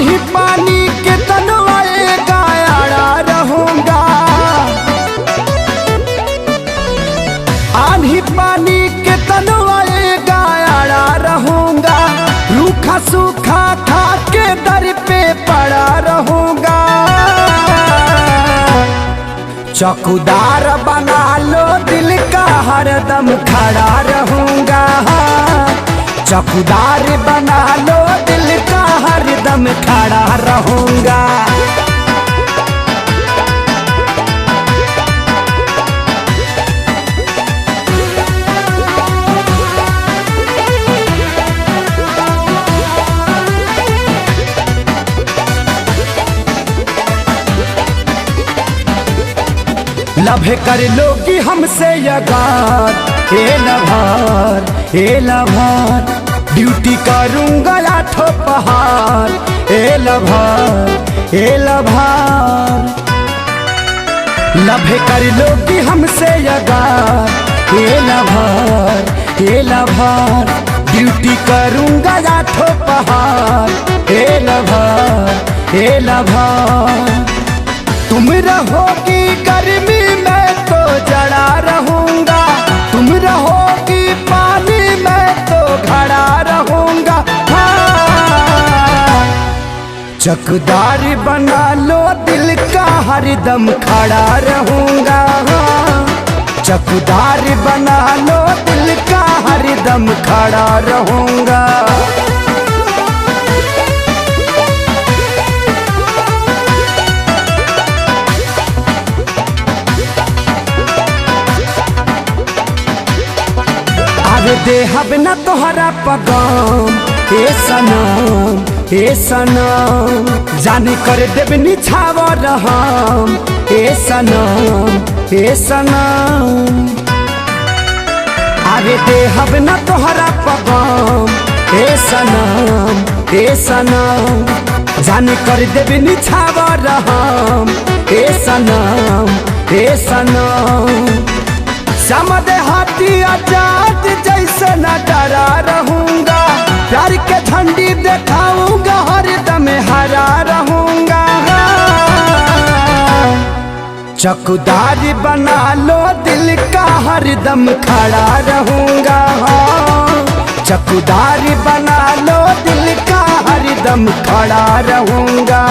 आंधी पानी के तनवाए गायाड़ा रहूंगा, आंधी पानी के तनवाए गायाड़ा रहूंगा, रूखा सूखा खा के दर पे पड़ा रहूंगा। चौकीदार बना लो दिल का हरदम खड़ा रहूंगा, चौकीदार बना लो दिल का हरदम खड़ा रहूंगा। लभे कर लोगी हमसे यगार, हे लभार हे लभार, ड्यूटी करूंगा आठों पहाड़, हे लभार हे लभार। लभे कर लोगी हमसे यगार, हे लभार हे लभार, ड्यूटी करूंगा आठों पहाड़, हे लभार हे लभार। तुम रहोगी गर्मी में तो जड़ा रहूंगा, तुम रहोगी पानी में तो खड़ा रहूंगा। हाँ, चौकीदार बना लो दिल का हरदम खड़ा रहूंगा, चौकीदार बना लो दिल का हरदम खड़ा रहूंगा। देहब न तोहरा पगाम, हे सनम हे सनम, जाने कर देव निछावर हम, हे सनम हे सनम। अरे देहब न तोहरा पगाम, हे सनम हे सनम, जाने कर देव निछावर हम, हे सनम हे सनम। समद हाथी आजाद जैसे न डरा रहूंगा, प्यार के झंडी दिखाऊंगा हरदम हरा रहूंगा। चौकीदार बना लो दिल का हरदम खड़ा रहूंगा, चौकीदार बना लो दिल का हरदम खड़ा रहूंगा।